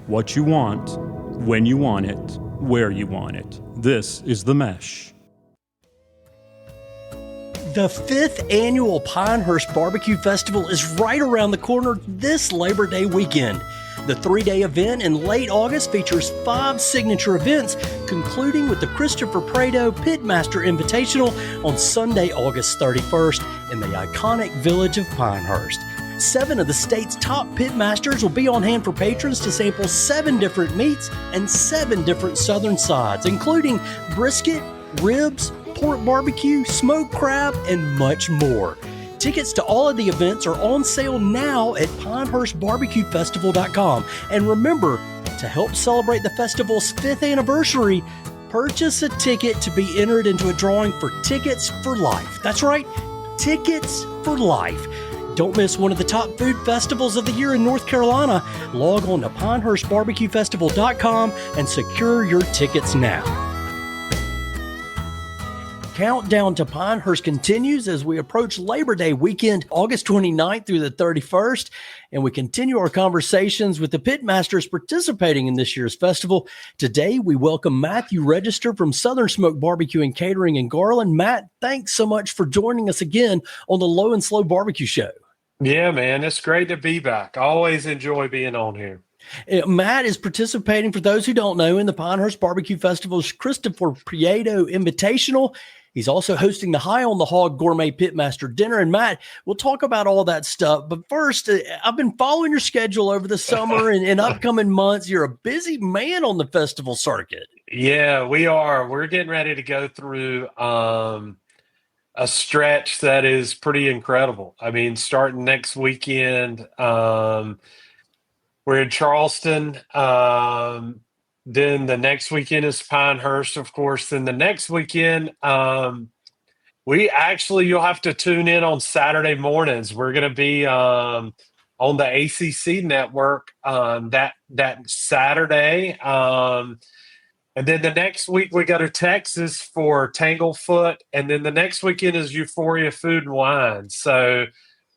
What you want, when you want it, where you want it. This is The Mesh. The 5th annual Pinehurst Barbecue Festival is right around the corner this Labor Day weekend. The 3-day event in late August features 5 signature events, concluding with the Christopher Prado Pitmaster Invitational on Sunday, August 31st in the iconic village of Pinehurst. 7 of the state's top pitmasters will be on hand for patrons to sample 7 different meats and 7 different southern sides, including brisket, ribs, pork barbecue, smoked crab, and much more. Tickets to all of the events are on sale now at PinehurstBarbecueFestival.com. And remember, to help celebrate the festival's 5th anniversary, purchase a ticket to be entered into a drawing for Tickets for Life. That's right, Tickets for Life. Don't miss one of the top food festivals of the year in North Carolina. Log on to PinehurstBarbecueFestival.com and secure your tickets now. Countdown to Pinehurst continues as we approach Labor Day weekend, August 29th through the 31st, and we continue our conversations with the pitmasters participating in this year's festival. Today, we welcome Matthew Register from Southern Smoke Barbecue and Catering in Garland. Matt, thanks so much for joining us again on the Low and Slow Barbecue Show. Yeah, man, it's great to be back. I always enjoy being on here. Matt is participating, for those who don't know, in the Pinehurst Barbecue Festival's Christopher Prieto Invitational. He's also hosting the High on the Hog Gourmet Pitmaster Dinner. And Matt, we'll talk about all that stuff. But first, I've been following your schedule over the summer and upcoming months. You're a busy man on the festival circuit. Yeah, we are. We're getting ready to go through a stretch that is pretty incredible. I mean, starting next weekend, we're in Charleston. Then the next weekend is Pinehurst, of course. Then the next weekend, you'll have to tune in on Saturday mornings. We're going to be on the ACC network that Saturday. And then the next week we go to Texas for Tanglefoot, and then the next weekend is Euphoria Food and Wine. So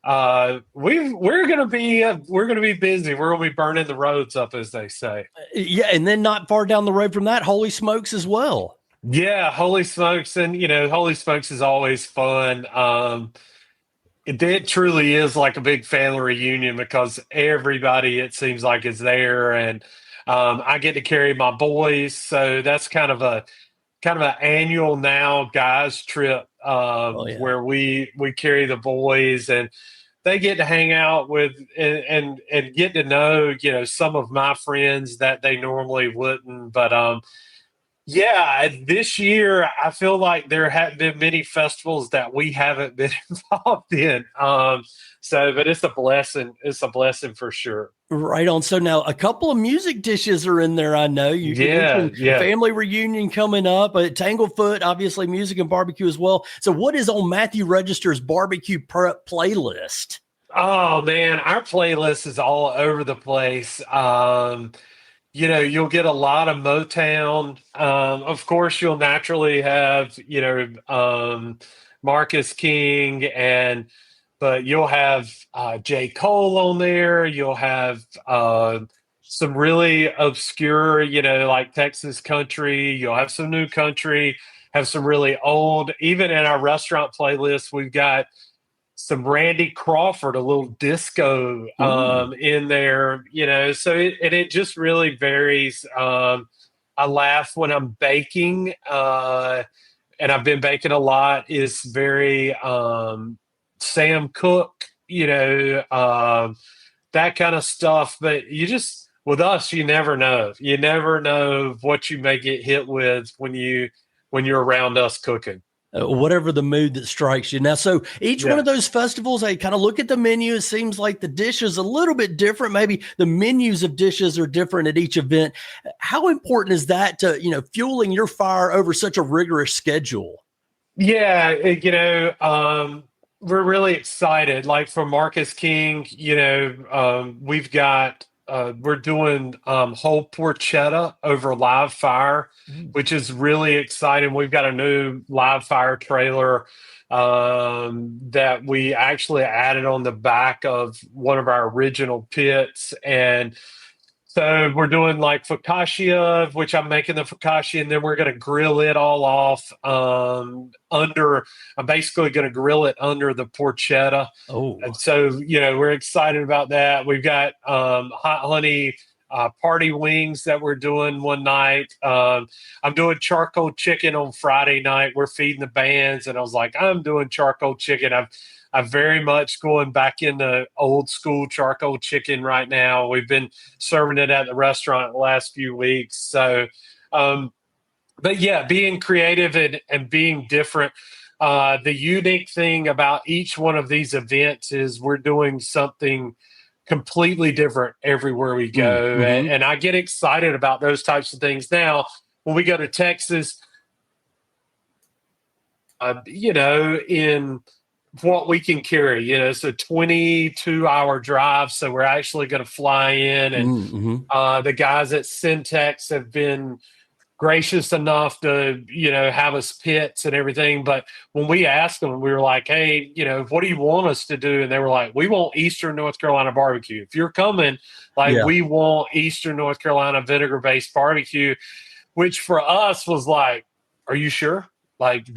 we're gonna be busy. We're gonna be burning the roads up, as they say. Yeah, and then not far down the road from that, Holy Smokes as well. Yeah, Holy Smokes, and Holy Smokes is always fun. It truly is like a big family reunion because everybody, it seems like, is there, and I get to carry my boys, so that's kind of an annual now guys trip where we carry the boys and they get to hang out with and get to know some of my friends that they normally wouldn't. But this year I feel like there haven't been many festivals that we haven't been involved in. But it's a blessing. It's a blessing for sure. Right on. So now a couple of music dishes are in there. I know you mentioned family reunion coming up, Tanglefoot, obviously music and barbecue as well. So what is on Matthew Register's barbecue prep playlist? Oh man, our playlist is all over the place. You'll get a lot of Motown. Of course, you'll naturally have, Marcus King but you'll have J. Cole on there. You'll have some really obscure, like Texas country. You'll have some new country, have some really old. Even in our restaurant playlist, we've got some Randy Crawford, a little disco in there, So it just really varies. I laugh when I'm baking, and I've been baking a lot. It's very Sam Cooke, that kind of stuff. But with us, you never know. You never know what you may get hit with when you're around us cooking. Whatever the mood that strikes you. Now, so each one of those festivals, I kind of look at the menu. It seems like the dish is a little bit different. Maybe the menus of dishes are different at each event. How important is that to, fueling your fire over such a rigorous schedule? Yeah, we're really excited. Like for Marcus King, we've got we're doing whole porchetta over live fire, which is really exciting. We've got a new live fire trailer that we actually added on the back of one of our original pits, and So we're doing like focaccia, which I'm making the focaccia, and then we're going to grill it all off under. I'm basically going to grill it under the porchetta, Oh, and so we're excited about that. We've got hot honey party wings that we're doing one night. I'm doing charcoal chicken on Friday night. We're feeding the bands, and I was like, I'm doing charcoal chicken. I'm very much going back into old school charcoal chicken right now. We've been serving it at the restaurant the last few weeks. So, but yeah, being creative and being different. The unique thing about each one of these events is we're doing something completely different everywhere we go. mm-hmm. And I get excited about those types of things. Now, when we go to Texas, in what we can carry, it's a 22-hour drive. So we're actually going to fly in, and Mm-hmm. the guys at Syntex have been gracious enough to, have us pits and everything. But when we asked them, we were like, hey, what do you want us to do? And they were like, we want Eastern North Carolina barbecue. If you're coming, like, Yeah. we want Eastern North Carolina vinegar-based barbecue, which for us was like, are you sure? Like,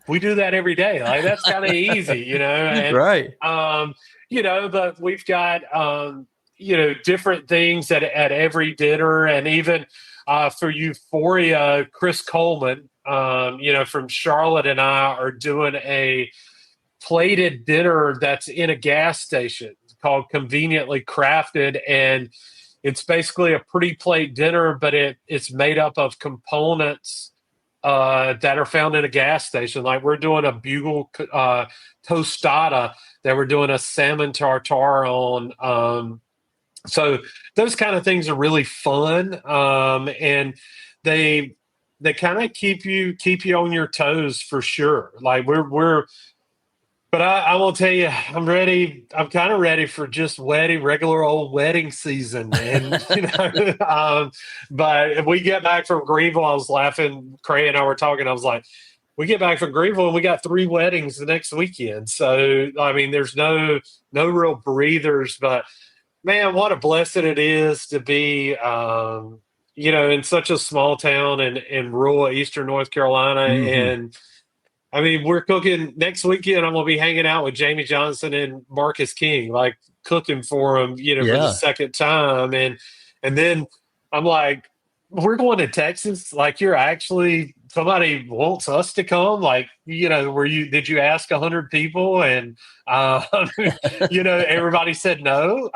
we do that every day. Like, that's kind of easy, and, Right. but we've got, different things at every dinner. And even for Euphoria, Chris Coleman, from Charlotte, and I are doing a plated dinner that's in a gas station called Conveniently Crafted. And it's basically a pretty plate dinner, but it's made up of components that are found in a gas station. Like, we're doing a bugle tostada that we're doing a salmon tartare on. So those kind of things are really fun, and they kind of keep you on your toes for sure. Like, but I will tell you, I'm ready. I'm kind of ready for just regular old wedding season. And, but if we get back from Greenville, I was laughing, Cray and I were talking, I was like, we get back from Greenville and we got 3 weddings the next weekend. So, I mean, there's no real breathers, but man, what a blessing it is to be, in such a small town in rural Eastern North Carolina. Mm-hmm. And I mean, we're cooking next weekend. I'm going to be hanging out with Jamie Johnson and Marcus King, like cooking for them, for the Yeah. second time. And then I'm like, we're going to Texas. Like, somebody wants us to come. Like, did you ask 100 people? And, everybody said no.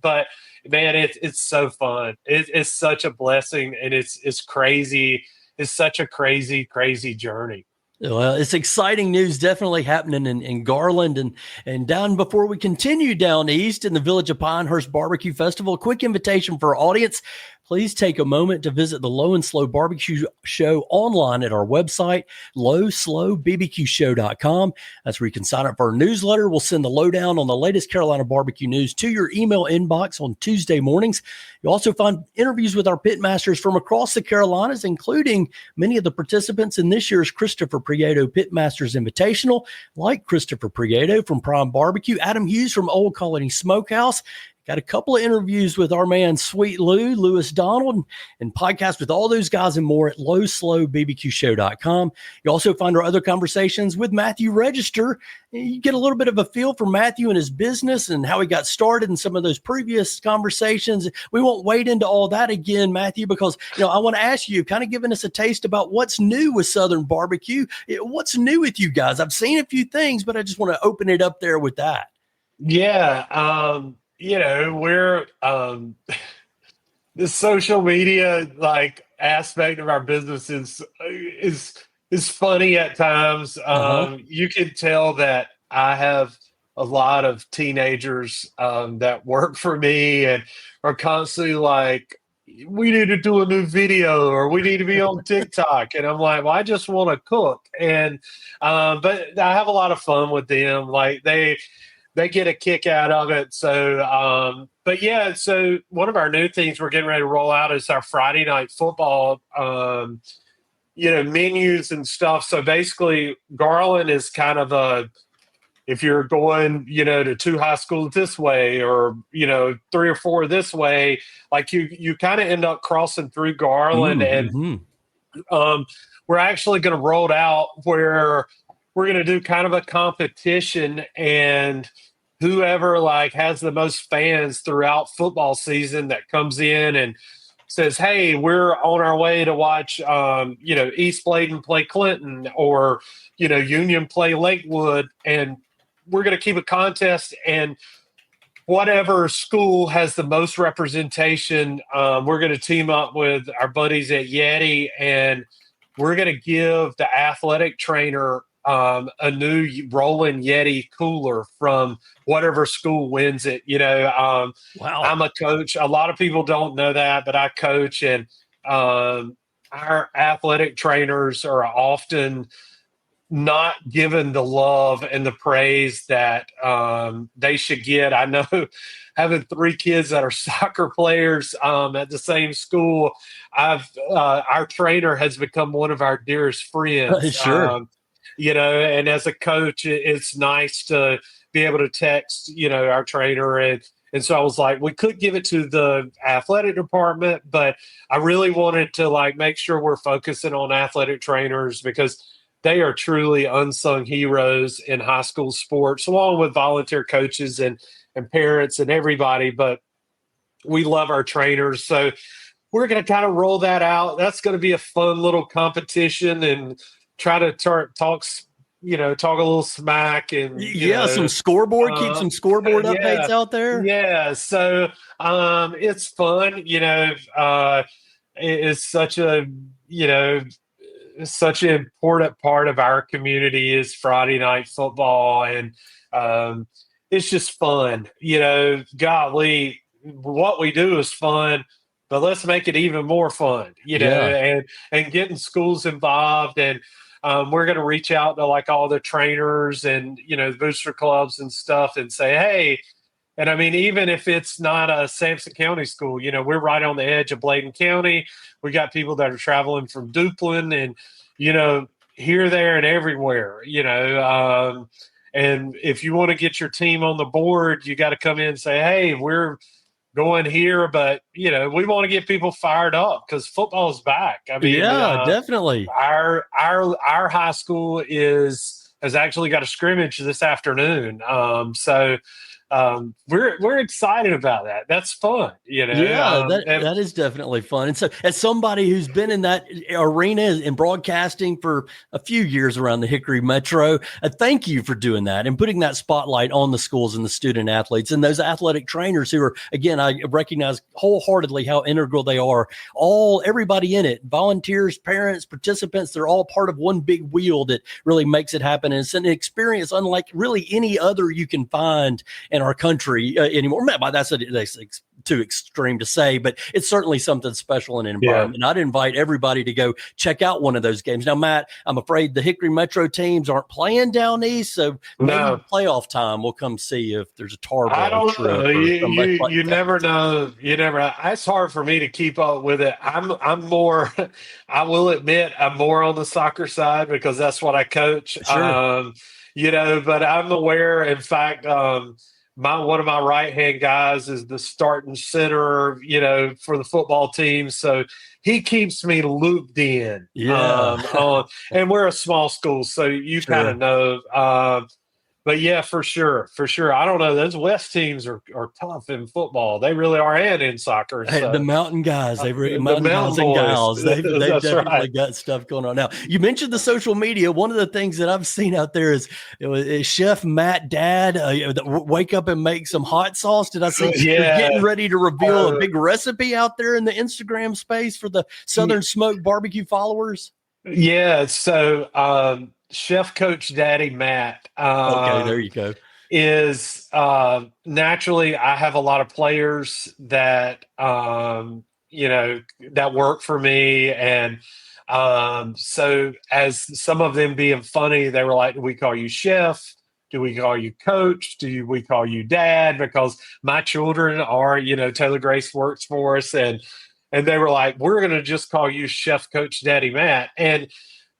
But man, it's so fun. It's such a blessing, and it's crazy. It's such a crazy, crazy journey. Well, it's exciting news definitely happening in Garland and down. Before we continue down east in the Village of Pinehurst Barbecue Festival, a quick invitation for our audience. Please take a moment to visit the Low and Slow Barbecue Show online at our website, lowslowbbqshow.com. That's where you can sign up for our newsletter. We'll send the lowdown on the latest Carolina barbecue news to your email inbox on Tuesday mornings. You'll also find interviews with our pitmasters from across the Carolinas, including many of the participants in this year's Christopher Prieto Pitmasters Invitational, like Christopher Prieto from Prime Barbecue, Adam Hughes from Old Colony Smokehouse. Got a couple of interviews with our man, Sweet Lewis Donald, and podcast with all those guys and more at lowslowbbqshow.com. You also find our other conversations with Matthew Register. You get a little bit of a feel for Matthew and his business and how he got started in some of those previous conversations. We won't wade into all that again, Matthew, because I want to ask you, kind of giving us a taste about what's new with Southern Barbecue. What's new with you guys? I've seen a few things, but I just want to open it up there with that. Yeah. We're the social media aspect of our business is funny at times. You can tell that I have a lot of teenagers that work for me and are constantly like, we need to do a new video, or we need to be on TikTok. And I'm like, well, I just want to cook. And but I have a lot of fun with them. Like, they get a kick out of it. So, but yeah, so one of our new things we're getting ready to roll out is our Friday night football, menus and stuff. So basically, Garland is kind of if you're going, to 2 high schools this way, or 3 or 4 this way, like you kind of end up crossing through Garland. And Mm-hmm. we're actually going to roll it out where we're going to do kind of a competition, and whoever like has the most fans throughout football season that comes in and says, "Hey, we're on our way to watch, East Bladen play Clinton, or Union play Lakewood," and we're going to keep a contest, and whatever school has the most representation, we're going to team up with our buddies at Yeti, and we're going to give the athletic trainer a new rolling Yeti cooler from whatever school wins it. Wow. I'm a coach. A lot of people don't know that, but I coach, and our athletic trainers are often not given the love and the praise that they should get. I know having 3 kids that are soccer players at the same school, our trainer has become one of our dearest friends. Sure. And as a coach, it's nice to be able to text, our trainer. And so I was like, we could give it to the athletic department, but I really wanted to like make sure we're focusing on athletic trainers, because they are truly unsung heroes in high school sports, along with volunteer coaches and parents and everybody. But we love our trainers. So we're going to kind of roll that out. That's going to be a fun little competition, and try to talk a little smack, and some scoreboard, keep some scoreboard updates out there. Yeah. So it's fun. It's such an important part of our community is Friday night football, and it's just fun. Golly, what we do is fun, but let's make it even more fun. And getting schools involved, and we're going to reach out to like all the trainers and the booster clubs and stuff, and say, hey. And I mean, even if it's not a Sampson County school, we're right on the edge of Bladen County. We got people that are traveling from Duplin and, here, there, and everywhere, and if you want to get your team on the board, you got to come in and say, hey, we're going here, but, we want to get people fired up because football's back. I mean, definitely. Our high school has actually got a scrimmage this afternoon. So we're excited about that. That's fun, that is definitely fun. And so, as somebody who's been in that arena in broadcasting for a few years around the Hickory Metro, thank you for doing that and putting that spotlight on the schools and the student athletes and those athletic trainers who are, again, I recognize wholeheartedly how integral they are. Everybody in it, volunteers, parents, participants, they're all part of one big wheel that really makes it happen. And it's an experience unlike really any other you can find in our country anymore. That's too extreme to say, but it's certainly something special in an environment. Yeah. I'd invite everybody to go check out one of those games. Now, Matt, I'm afraid the Hickory Metro teams aren't playing down east, so maybe playoff time we'll come see if there's a tar ball. I don't know. You never know. It's hard for me to keep up with it. I'm more. I will admit I'm more on the soccer side because that's what I coach. Sure. But I'm aware. In fact, one of my right-hand guys is the starting center, for the football team. So he keeps me looped in. Yeah. And we're a small school, so you kind of know. But yeah, for sure. I don't know. Those West teams are tough in football. They really are, and in soccer. So. The mountain guys, mountain guys and gals, they've definitely got stuff going on. Now, you mentioned the social media. One of the things that I've seen out there is Chef Matt Dad wake up and make some hot sauce. Did I see you're getting ready to reveal a big recipe out there in the Instagram space for the Southern Smoke barbecue followers? Yeah. So, Chef Coach Daddy Matt. Okay, there you go. Is naturally I have a lot of players that that work for me, and so as some of them being funny, they were like, "Do we call you Chef? Do we call you Coach? Do we call you Dad?" Because my children are, Taylor Grace works for us, and they were like, "We're going to just call you Chef Coach Daddy Matt," and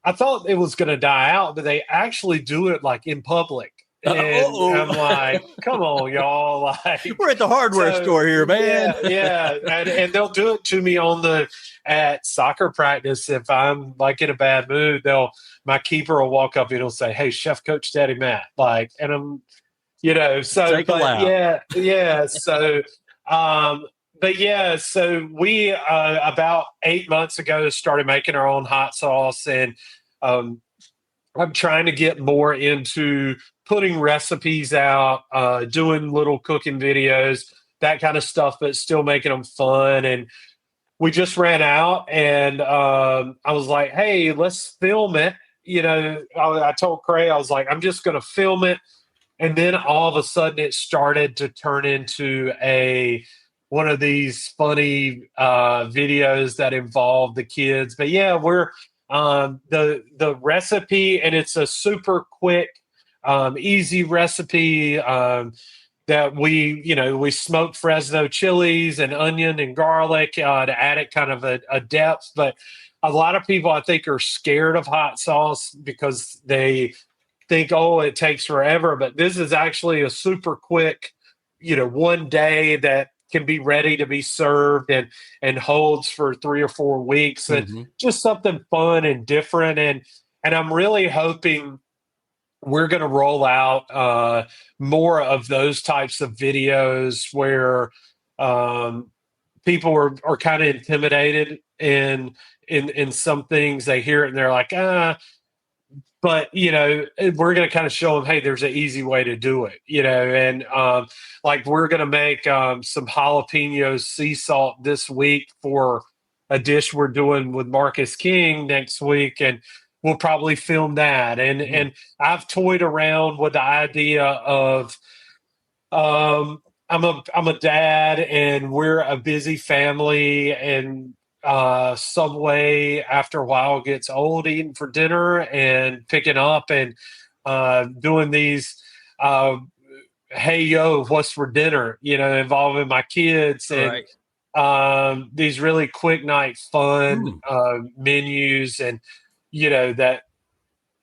I thought it was going to die out, but they actually do it like in public. And I'm Uh-oh. like, come on, y'all. Like, We're at the hardware so store here, man. yeah. And they'll do it to me at soccer practice. If I'm like in a bad mood, my keeper will walk up and he'll say, "Hey, Chef Coach Daddy Matt." Like, and I'm, so, Take a but lap. yeah. So, um, but yeah, so we, about 8 months ago started making our own hot sauce, and, um, I'm trying to get more into putting recipes out, doing little cooking videos, that kind of stuff, but still making them fun. And we just ran out, and I was like, "Hey, let's film it." I told Cray, I was like, "I'm just going to film it," and then all of a sudden, it started to turn into a one of these funny videos that involve the kids. But yeah, we're the recipe, and it's a super quick, easy recipe. That we smoke Fresno chilies and onion and garlic to add it kind of a depth. But a lot of people, I think, are scared of hot sauce because they think, oh, it takes forever. But this is actually a super quick, one day that can be ready to be served, and holds for 3 or 4 weeks. And Hmm. just something fun and different. And I'm really hoping we're going to roll out more of those types of videos where, um, people are kind of intimidated in some things. They hear it and they're like, but we're going to kind of show them, hey, there's an easy way to do it, and like we're going to make some jalapeno sea salt this week for a dish we're doing with Marcus King next week, and we'll probably film that. And I've toyed around with the idea of, I'm a dad, and we're a busy family, and Subway after a while gets old, eating for dinner and picking up and doing these, uh, hey yo, what's for dinner, involving my kids, and Right. these really quick night fun Mm. menus. And that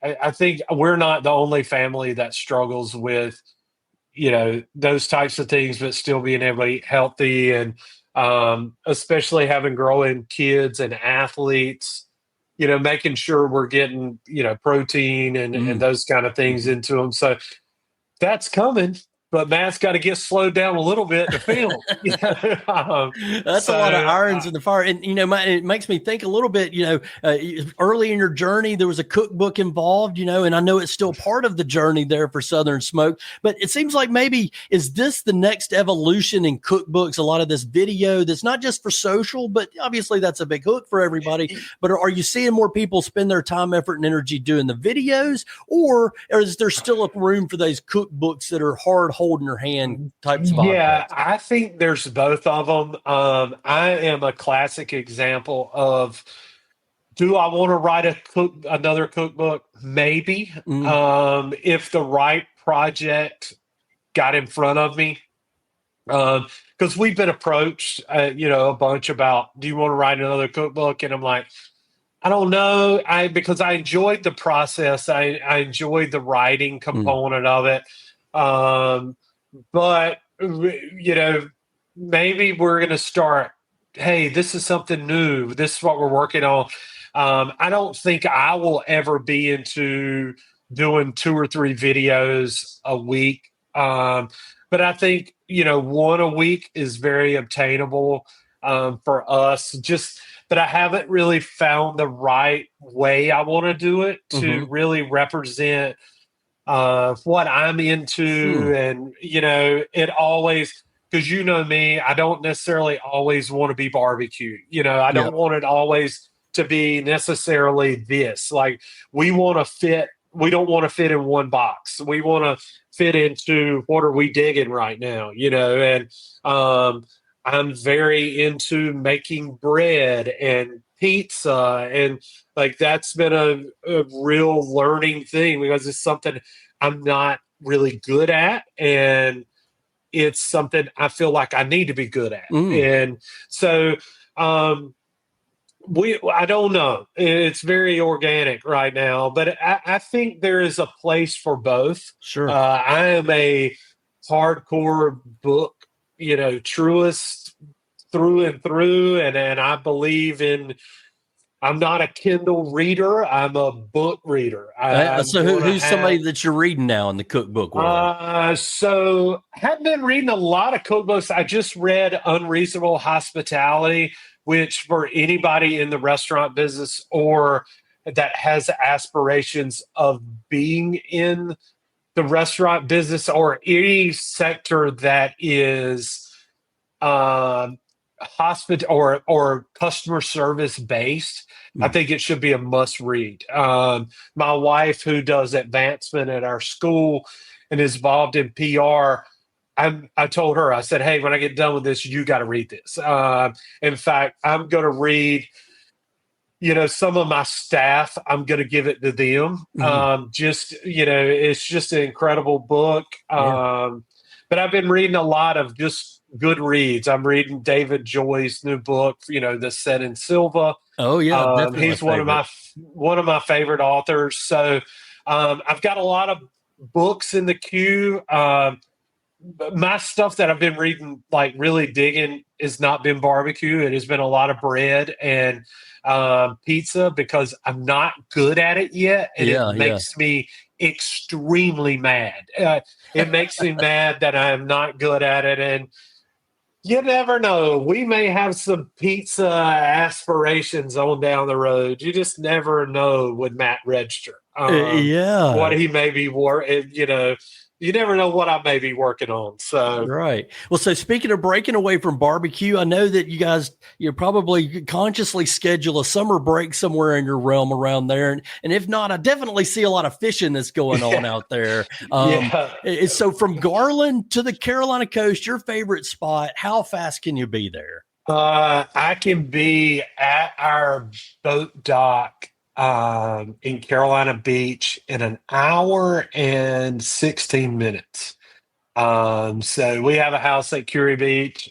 I think we're not the only family that struggles with those types of things, but still being able to eat healthy. And especially having growing kids and athletes, making sure we're getting protein and Mm. those kind of things Mhm. into them. So that's coming, but Matt's got to get slowed down a little bit to film. That's a So lot of irons in the fire. And, it makes me think a little bit, early in your journey, there was a cookbook involved, and I know it's still part of the journey there for Southern Smoke, but it seems like maybe, is this the next evolution in cookbooks? A lot of this video that's not just for social, but obviously that's a big hook for everybody. But are you seeing more people spend their time, effort, and energy doing the videos, or is there still a room for those cookbooks that are hard hold in your hand types of yeah, objects? I think there's both of them. I am a classic example of, do I want to write another cookbook? Maybe. Mm. If the right project got in front of me. Because we've been approached, a bunch about, do you want to write another cookbook? And I'm like, I don't know. Because I enjoyed the process. I enjoyed the writing Mm. component of it. But maybe we're going to start, hey, this is something new, this is what we're working on. I don't think I will ever be into doing 2 or 3 videos a week. But I think one a week is very obtainable for us. Just, but I haven't really found the right way I want to do it to Mhm. really represent what I'm into. Mm. And it always, because me, I don't necessarily always want to be barbecue. I Yeah. don't want it always to be necessarily this. Like, we don't want to fit in one box. We want to fit into, what are we digging right now, and I'm very into making bread and pizza, and like that's been a real learning thing, because it's something I'm not really good at, and it's something I feel like I need to be good at. Mm. And so, um, I don't know. It's very organic right now, but I think there is a place for both. Sure. I am a hardcore book, truest through and through, and I believe in. I'm not a Kindle reader. I'm a book reader. I'm So going to who's somebody have. that you're reading now in the cookbook world? So have been reading a lot of cookbooks. I just read Unreasonable Hospitality, which for anybody in the restaurant business or that has aspirations of being in the restaurant business or any sector that is um, or customer service based. I Mm. think it should be a must read. My wife, who does advancement at our school and is involved in PR, I told her, I said, hey, when I get done with this, you got to read this. In fact, I'm going to read, some of my staff, I'm going to give it to them. Mhm. It's just an incredible book. Yeah. But I've been reading a lot of just good reads. I'm reading David Joy's new book, The Set in Silva. Oh yeah, definitely He's a favorite. one of my favorite authors. So I've got a lot of books in the queue. My stuff that I've been reading, like really digging, has not been barbecue. It has been a lot of bread and pizza because I'm not good at it yet, and it Yeah, yeah. makes me extremely mad. It makes me mad that I am not good at it, and you never know. We may have some pizza aspirations on down the road. You just never know with Matt Register. Yeah. What he may be you never know what I may be working on. So Right. Well, so speaking of breaking away from barbecue, I know that you probably consciously schedule a summer break somewhere in your realm around there. And if not, I definitely see a lot of fishing that's going on yeah, out there. yeah. So from Garland to the Carolina coast, your favorite spot, how fast can you be there? I can be at our boat dock in Carolina Beach in an hour and 16 minutes. So we have a house at Curie Beach.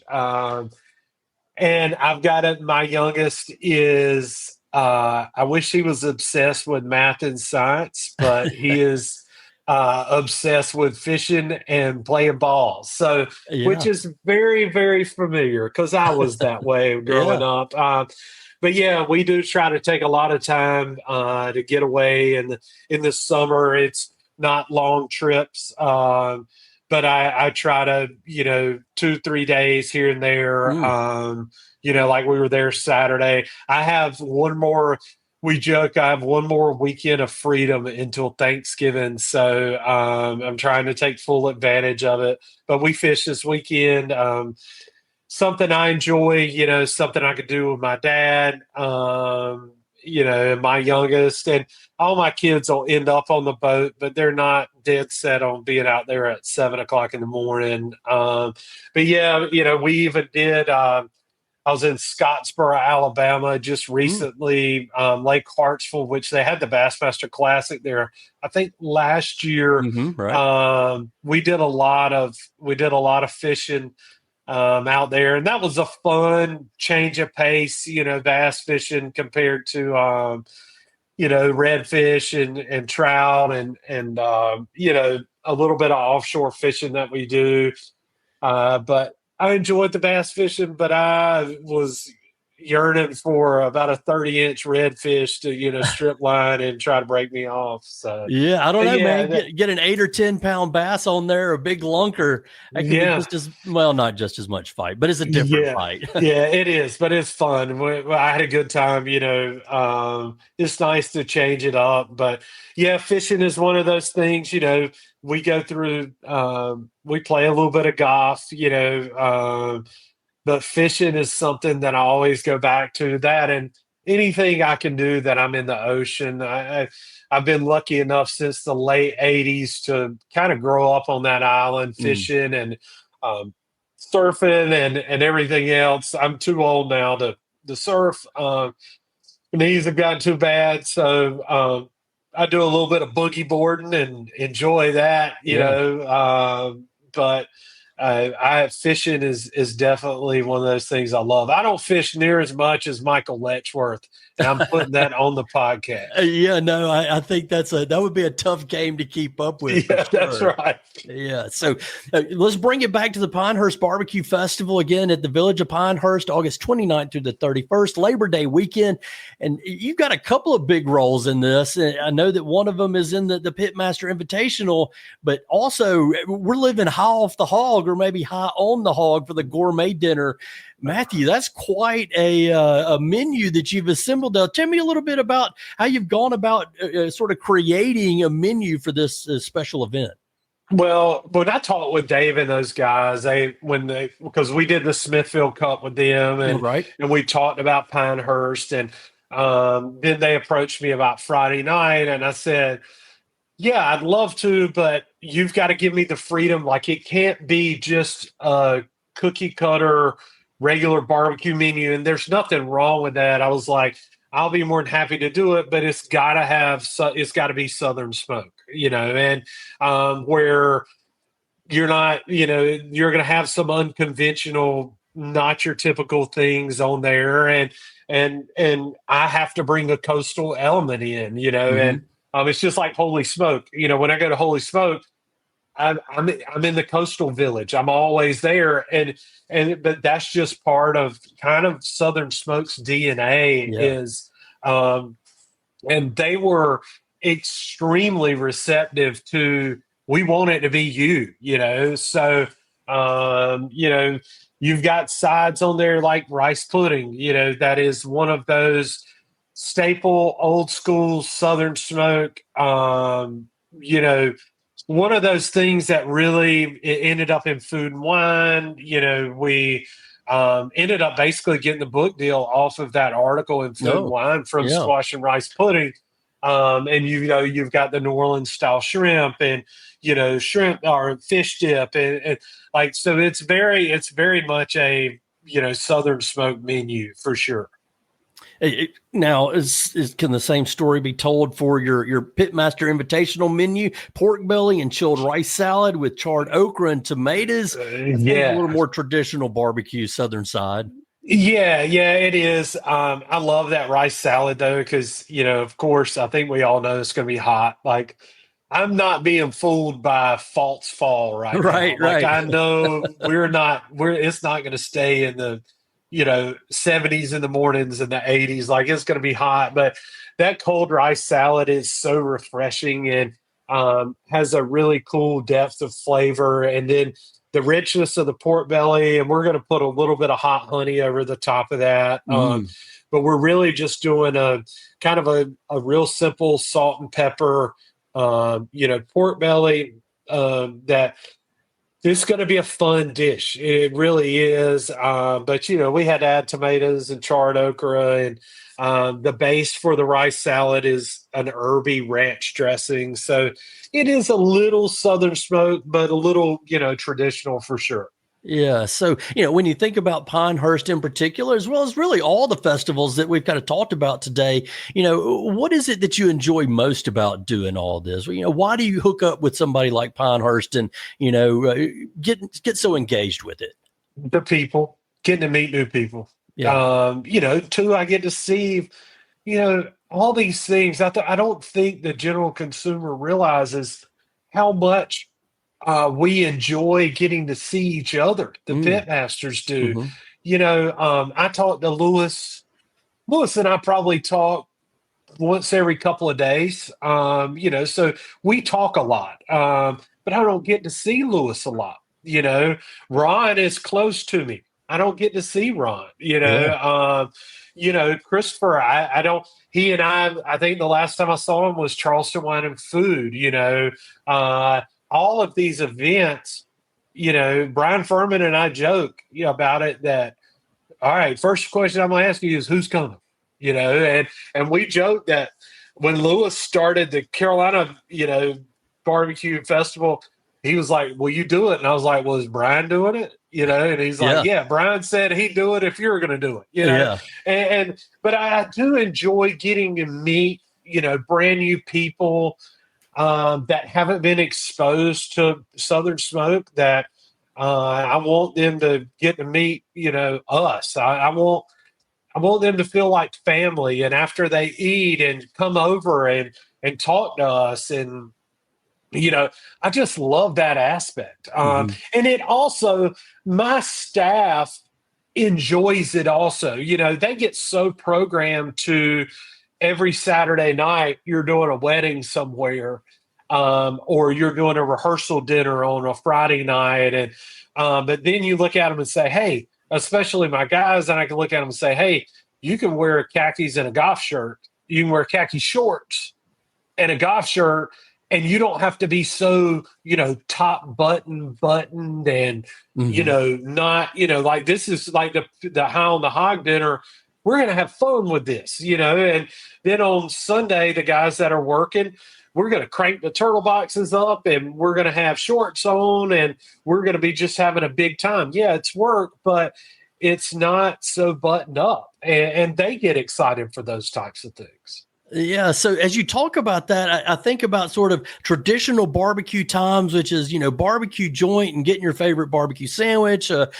And I've got it. My youngest is, I wish he was obsessed with math and science, but he is obsessed with fishing and playing ball. So, which Yeah. is very, very familiar because I was that way growing Yeah. up. But yeah, we do try to take a lot of time to get away. And in the summer, it's not long trips. But I try to, 2, 3 days here and there. Mm. Like we were there Saturday. I have one more. We joke I have one more weekend of freedom until Thanksgiving, so I'm trying to take full advantage of it. But we fish this weekend. Something I enjoy, something I could do with my dad, and my youngest, and all my kids will end up on the boat, but they're not dead set on being out there at 7 o'clock in the morning. But yeah, we even did. I was in Scottsboro, Alabama, just Mm. recently. Lake Hartsville, which they had the Bassmaster Classic there. I think last year Right. we did a lot of fishing out there, and that was a fun change of pace. Bass fishing compared to redfish and trout and a little bit of offshore fishing that we do. But I enjoyed the bass fishing, but I was yearning for about a 30-inch redfish to strip line and try to break me off. So Yeah, I don't know, yeah, man. Get an 8 or 10 pound bass on there, a big lunker. That could be yeah. just as well, not just as much fight, but it's a different Yeah, fight. yeah, it is, but it's fun. I had a good time. It's nice to change it up. But yeah, fishing is one of those things. We go through. We play a little bit of golf. But fishing is something that I always go back to. That and anything I can do that I'm in the ocean. I've been lucky enough since the late '80s to kind of grow up on that island Mm. fishing and. Um, Surfing and everything else. I'm too old now to surf. Knees have gotten too bad, so I do a little bit of boogie boarding and enjoy that. Yeah. But Fishing is definitely one of those things I love. I don't fish near as much as Michael Letchworth, and I'm putting that on the podcast. Yeah, no, I think that would be a tough game to keep up with for Yeah, that's sure. right. Yeah, so let's bring it back to the Pinehurst Barbecue Festival again at the Village of Pinehurst, August 29th through the 31st, Labor Day weekend. And you've got a couple of big roles in this. I know that one of them is in the Pitmaster Invitational, but also we're living high off the hog, or maybe high on the hog, for the gourmet dinner. Matthew, that's quite a menu that you've assembled. Tell me a little bit about how you've gone about sort of creating a menu for this special event. Well, when I talked with Dave and those guys, because we did the Smithfield Cup with them, Right. and we talked about Pinehurst, and then they approached me about Friday night, and I said, "Yeah, I'd love to, but you've got to give me the freedom. Like, it can't be just a cookie cutter regular barbecue menu." And there's nothing wrong with that. I was like, I'll be more than happy to do it, but it's got to be Southern smoke, and where you're not, you're going to have some unconventional, not your typical things on there, and I have to bring a coastal element in, and it's just like Holy Smoke. When I go to Holy Smoke, I'm in the coastal village. I'm always there, but that's just part of kind of Southern Smoke's DNA. Is, and they were extremely receptive to, we want it to be so you've got sides on there like rice pudding. That is one of those staple old school Southern Smoke. One of those things that really it ended up in Food and Wine. We ended up basically getting the book deal off of that article in Food and Wine from Squash and Rice Pudding. And you've got the New Orleans style shrimp, and shrimp or fish dip, and like, so it's very much a Southern Smoke menu for sure. Now, can the same story be told for your Pitmaster Invitational menu? Pork belly and chilled rice salad with charred okra and tomatoes. A little more traditional barbecue Southern side. Yeah, it is. I love that rice salad though, because of course, I think we all know it's going to be hot. Like, I'm not being fooled by false fall right now. Like, I know it's not going to stay in the 70s in the mornings and the 80s. Like, it's going to be hot, but that cold rice salad is so refreshing and has a really cool depth of flavor. And then the richness of the pork belly, and we're going to put a little bit of hot honey over the top of that. But we're really just doing a kind of a real simple salt and pepper, pork belly that it's going to be a fun dish. It really is. But, we had to add tomatoes and charred okra, and the base for the rice salad is an herby ranch dressing. So it is a little Southern Smoke, but a little, traditional for sure. Yeah. So, when you think about Pinehurst in particular, as well as really all the festivals that we've kind of talked about today, what is it that you enjoy most about doing all this? Why do you hook up with somebody like Pinehurst and, get so engaged with it? The people, getting to meet new people. Yeah. Two, I get to see, all these things. I don't think the general consumer realizes how much we enjoy getting to see each other. The Pitmasters do. I talk to Lewis. Lewis and I probably talk once every couple of days. So we talk a lot. But I don't get to see Lewis a lot. Ron is close to me. I don't get to see Ron. Christopher, I don't. He and I think the last time I saw him was Charleston Wine and Food. All of these events, Brian Furman and I joke about it that, all right, first question I'm going to ask you is who's coming, and we joke that when Lewis started the Carolina, barbecue festival, he was like, will you do it? And I was like, well, is Brian doing it? And he's like, yeah, Brian said he'd do it if you were going to do it, but I do enjoy getting to meet, brand new people, that haven't been exposed to Southern Smoke, that I want them to get to meet, us. I want them to feel like family. And after they eat and come over and talk to us, and I just love that aspect. And it also, my staff enjoys it also. They get so programmed to every Saturday night, you're doing a wedding somewhere, or you're doing a rehearsal dinner on a Friday night. And, but then you look at them and say, hey, especially my guys, and I can look at them and say, hey, you can wear khakis and a golf shirt. You can wear khaki shorts and a golf shirt, and you don't have to be so, top buttoned and, not, like this is like the High on the Hog dinner. We're going to have fun with this, and then on Sunday, the guys that are working, we're going to crank the turtle boxes up and we're going to have shorts on and we're going to be just having a big time. Yeah, it's work, but it's not so buttoned up, and they get excited for those types of things. Yeah. So as you talk about that, I think about sort of traditional barbecue times, which is, barbecue joint and getting your favorite barbecue sandwich, or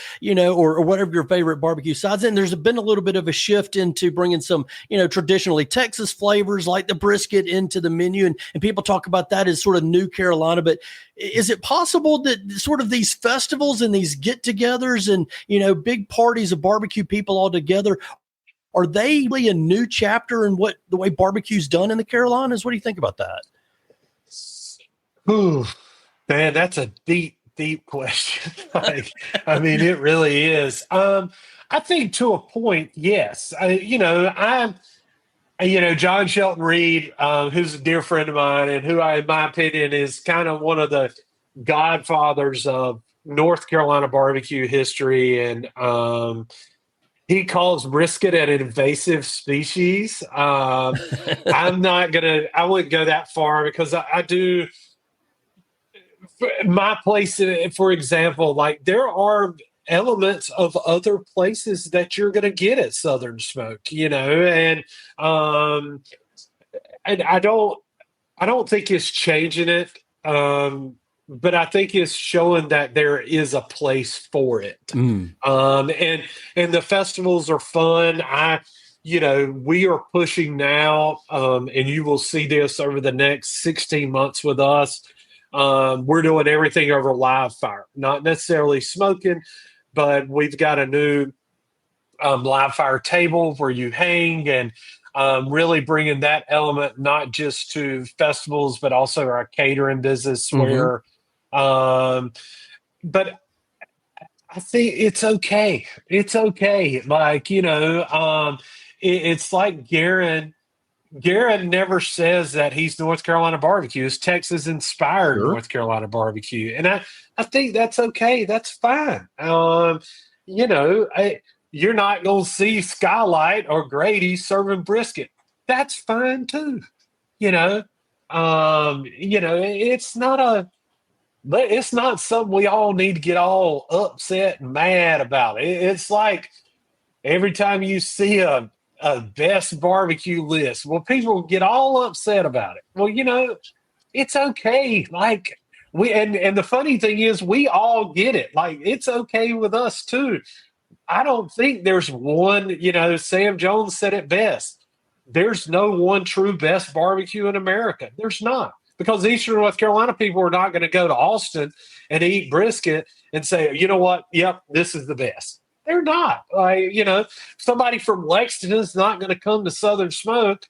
whatever your favorite barbecue sides. And there's been a little bit of a shift into bringing some, traditionally Texas flavors like the brisket into the menu. And people talk about that as sort of new Carolina. But is it possible that sort of these festivals and these get-togethers and, big parties of barbecue people all together, are they really a new chapter in what the way barbecue's done in the Carolinas? What do you think about that? Ooh, man, that's a deep, deep question. I mean, it really is. I think to a point, yes. John Shelton Reed, who's a dear friend of mine and who in my opinion, is kind of one of the godfathers of North Carolina barbecue history. And, he calls brisket an invasive species. I wouldn't go that far because I do. My place, for example, like there are elements of other places that you're going to get at Southern Smoke, and I don't think it's changing it. But I think it's showing that there is a place for it. And the festivals are fun. We are pushing now, and you will see this over the next 16 months with us. We're doing everything over live fire, not necessarily smoking, but we've got a new live fire table where you hang, and really bringing that element not just to festivals, but also our catering business where but I think it's okay. It's okay. Like, it's like Garen never says that he's North Carolina barbecue. It's Texas inspired North Carolina barbecue. And I think that's okay. That's fine. You're not going to see Skylight or Grady serving brisket. That's fine too. It's not something we all need to get all upset and mad about. It's like every time you see a best barbecue list, well, people get all upset about it. Well, it's okay. Like and the funny thing is we all get it. Like it's okay with us too. I don't think there's one, Sam Jones said it best. There's no one true best barbecue in America. There's not. Because Eastern North Carolina people are not going to go to Austin and eat brisket and say, you know what? Yep, this is the best. They're not. Somebody from Lexington is not going to come to Southern Smoke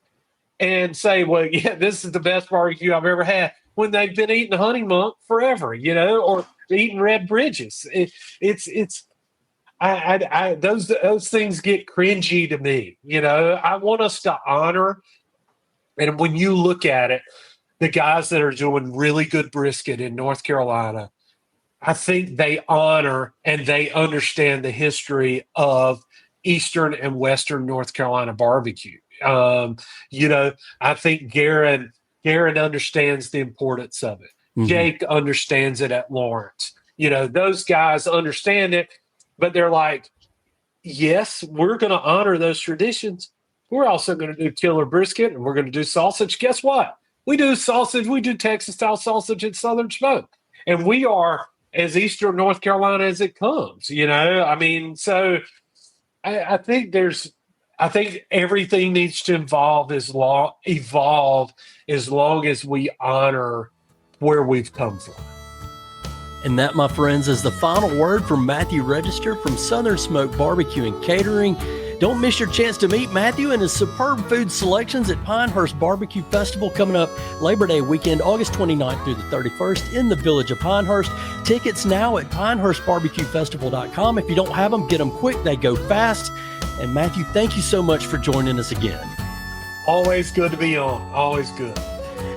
and say, well, yeah, this is the best barbecue I've ever had when they've been eating Honey Monk forever, or eating Red Bridges. Those things get cringy to me. I want us to honor, and when you look at it, the guys that are doing really good brisket in North Carolina, I think they honor and they understand the history of Eastern and Western North Carolina barbecue. I think Garen understands the importance of it. Jake understands it at Lawrence. Those guys understand it, but they're like, yes, we're going to honor those traditions. We're also going to do killer brisket and we're going to do sausage. Guess what? We do sausage. We do Texas-style sausage at Southern Smoke. And we are as Eastern North Carolina as it comes. I mean, so I think I think everything needs to evolve as long as we honor where we've come from. And that, my friends, is the final word from Matthew Register from Southern Smoke Barbecue and Catering. Don't miss your chance to meet Matthew and his superb food selections at Pinehurst Barbecue Festival coming up Labor Day weekend, August 29th through the 31st in the village of Pinehurst. Tickets now at pinehurstbarbecuefestival.com. If you don't have them, get them quick. They go fast. And Matthew, thank you so much for joining us again. Always good to be on. Always good.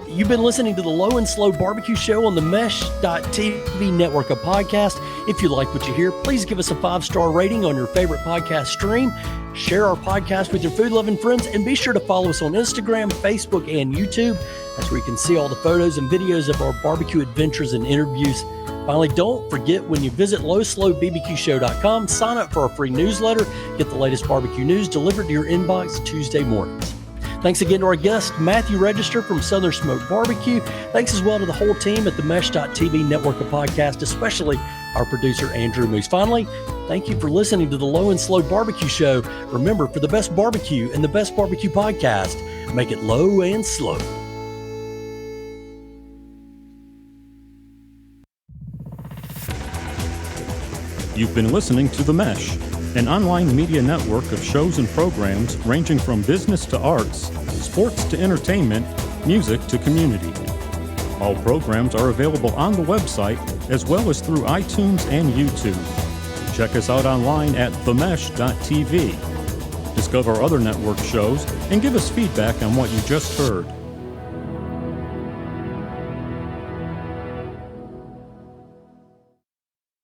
You've been listening to the Low and Slow Barbecue Show on the Mesh.tv network of podcasts. If you like what you hear, please give us a 5-star rating on your favorite podcast stream. Share our podcast with your food-loving friends, and be sure to follow us on Instagram, Facebook, and YouTube. That's where you can see all the photos and videos of our barbecue adventures and interviews. Finally, don't forget, when you visit lowslowbbqshow.com, sign up for our free newsletter. Get the latest barbecue news delivered to your inbox Tuesday mornings. Thanks again to our guest, Matthew Register from Southern Smoke Barbecue. Thanks as well to the whole team at the Mesh.tv network of podcasts, especially our producer, Andrew Moose. Finally, thank you for listening to the Low and Slow Barbecue Show. Remember, for the best barbecue and the best barbecue podcast, make it low and slow. You've been listening to The Mesh, an online media network of shows and programs ranging from business to arts, sports to entertainment, music to community. All programs are available on the website as well as through iTunes and YouTube. Check us out online at themesh.tv. Discover other network shows and give us feedback on what you just heard.